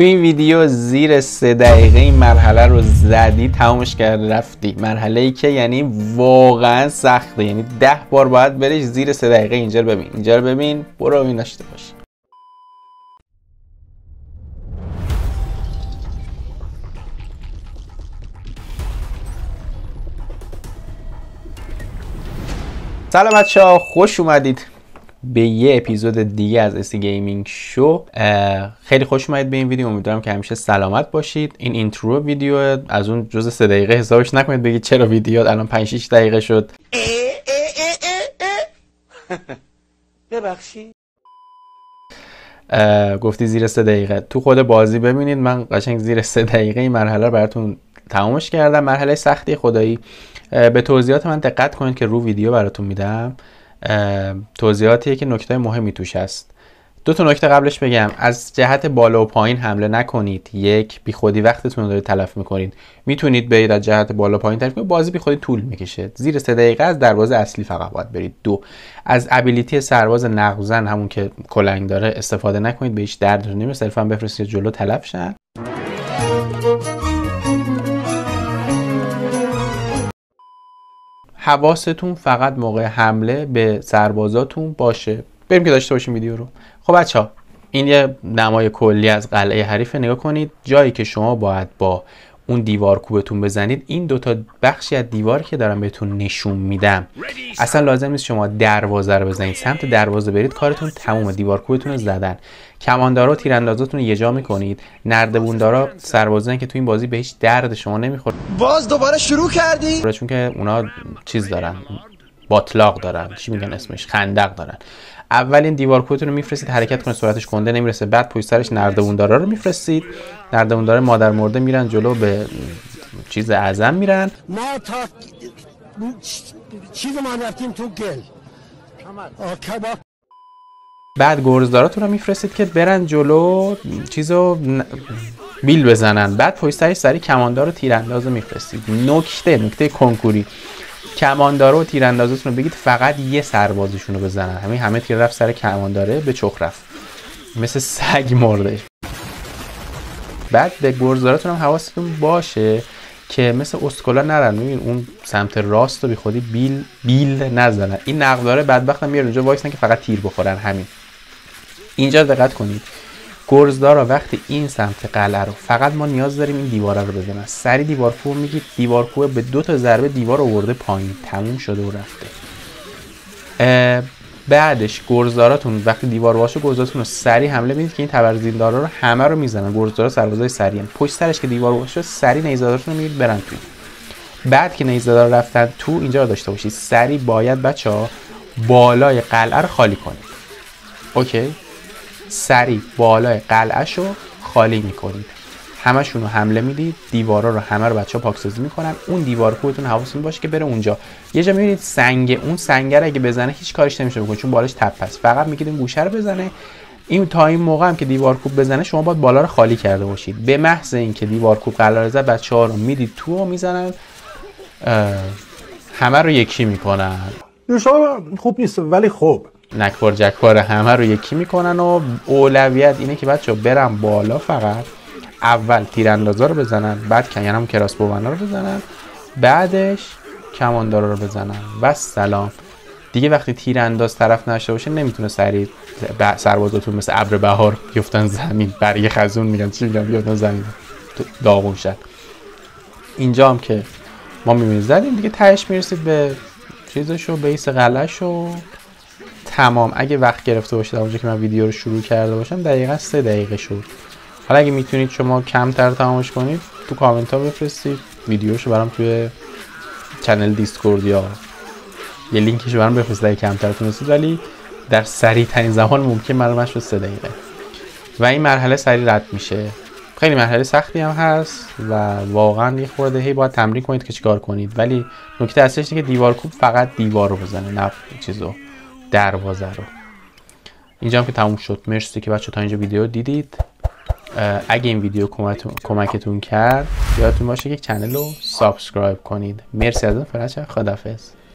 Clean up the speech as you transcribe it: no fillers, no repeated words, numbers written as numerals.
تو این ویدیو زیر 3 دقیقه این مرحله رو زدی تمامش کردی رفتی. مرحله ای که یعنی واقعا سخته، یعنی 10 بار باید بریش زیر 3 دقیقه. اینجا رو ببین، اینجا رو ببین، برو این داشته باش. سلام بچه‌ها، خوش اومدید به یه اپیزود دیگه از اسی گیمینگ شو. خیلی خوش اومدید به این ویدیو. امیدوارم که همیشه سلامت باشید. این اینترو ویدیو از اون جزء 3 دقیقه حسابش نکنید بگید چرا ویدیو الان 5-6 دقیقه شد. ببخشید. گفتی زیر 3 دقیقه. تو خود بازی ببینید من قشنگ زیر 3 دقیقه این مرحله رو براتون تمامش کردم. مرحله سختی خدایی. به توضیحات من دقت کنید که رو ویدیو براتون میدم. توضیحاتیه که نکته مهمی توش هست. 2 تا نکته قبلش بگم. از جهت بالا و پایین حمله نکنید. یک، بی خودی وقتتون رو دارید تلف میکنید. میتونید برید از جهت بالا پایین تلف کنید، بازی بی خودی طول میکشه. زیر 3 دقیقه از دروازه اصلی فقط باید برید. 2، از ابیلیتی سرباز نقزن همون که کلنگ داره استفاده نکنید، به هیچ درد نمیره. صرفا بفرستید جلو تلف شن. حواستون فقط موقع حمله به سربازاتون باشه. بریم که داشته باشیم ویدیو رو. خب بچه‌ها، این یه نمای کلی از قلعه حریف. نگاه کنید جایی که شما باید با اون دیوار کوبتون بزنید. این 2 تا بخشی از دیوار که دارم بهتون نشون میدم، اصلا لازم نیست شما دروازه رو بزنید. سمت دروازه برید کارتون تمومه. دیوار کوبتون رو زدن. کماندارا و تیراندازاتون رو یه جا میکنید. نردبوندارا سربازان که تو این بازی به هیچ درد شما نمیخوره. باز دوباره شروع کردی؟ چون که اونا چیز دارن، باطلاق دارن، چی میگن اسمش، خندق دارن. اولین دیوار کوبتون رو میفرستید حرکت کنه، سرعتش کنده نمیرسه. بعد پشت سرش نردبوندارا رو میفرستید. نردبوندارا مادر مرده میرن جلو، به چیز اعظم میرن. ما تا چیز ما رفتیم تو گل. بعد گرزداراتون رو میفرستید که برن جلو چیزو بیل بزنن. بعد پشت سرش سری کماندار و تیرانداز رو میفرستید. نکته کنکوری، کماندار و تیراندازتون رو بگید فقط یه سربازشون رو بزنن. همه تیر رفت سر کمانداره، به چخ رفت، مثل سگ مرده. بعد به گرزداراتون هم حواستون باشه که مثل اسکولا نرن. ببین اون سمت راست رو بی خودی بیل نزنن. این نقداره بدبختم میاد اونجا وایسن که فقط تیر بخورن. همین اینجا دقت کنید. گرزدارا وقتی این سمت قلعه رو، فقط ما نیاز داریم این دیواره رو بزنن. سری دیوار کوه میگید. دیوار کوه به 2 تا ضربه دیوار آورده پایین، تموم شده و رفته. بعدش گرزداراتون وقتی دیوار باشه، گرزداراتون رو سری حمله میدید که این تبرزیندارا رو همه رو میزنن. گرزدارا سربازای سریعن. پشت سرش که دیوار باشه سری نیزداراتون رو میدید برن تو. بعد که نیزدارا رفتن تو، اینجا رو داشته باشید سری باید بچه‌ها بالای قلعه رو خالی کنید. اوکی، سری بالای قلعه شو خالی میکنید. همشون رو حمله میدید. دیوارا رو همه رو بچه‌ها پاکسازی میکنن. اون دیوار کوهتون حواستون باشه که بره اونجا. یه جا میبینید سنگ، اون سنگر اگه بزنه هیچ کارش نمیشه بکنه چون بالش تپه است. فقط میگید این گوشه رو بزنه. این تا این موقع هم که دیوار کوب بزنه شما باید بالا رو خالی کرده باشید. به محض اینکه دیوار کوب قلعه رو زد، بچه‌ها رو میدید تو و میزنن، همه رو یکی میکنن. شما خوب نیست ولی خوب نکبار جکبار همه رو یکی میکنن. و اولویت اینه که بچه‌ها برن بالا. فقط اول تیراندازا رو بزنن، بعد هم کراسبوونا رو بزنن، بعدش کماندارا رو بزنن و سلام دیگه. وقتی تیرانداز طرف نشته باشه نمیتونه سریع سربازاتون مثل ابر بهار بیفتن زمین. برگ خزون میگن چی میگن، بیفتن زمین داغون شد. اینجا هم که ما میبینید زدیم دیگه، تهش میرسید به چیزشو، بیس قلعه‌شو. تمام. اگه وقت گرفته باشید اونجا که من ویدیو رو شروع کرده باشم دقیقاً 3 دقیقه شد. حالا اگه میتونید شما کمتر تمامش کنید تو کامنت ها بفرستید ویدیوشو برام توی چنل دیسکورد یا یه لینکشو برام بفرستید اگه کمتر تونستید، ولی در سریع ترین زمان ممکن برام شد 3 دقیقه. و این مرحله سریع رد میشه. خیلی مرحله سختی هم هست و واقعا یه خورده هی باید تمرین کنید که چیکار کنید. ولی نکته اصلیش اینه که دیوار کوب فقط دیوار رو بزنه، نه چیزو، دروازه رو. اینجا هم که تموم شد. مرسی که بچه‌ها تا اینجا ویدیو دیدید. اگه این ویدیو کمکتون کرد، یادتون باشه که چنل رو سابسکرایب کنید. مرسی از اون فرچه. خداحافظ.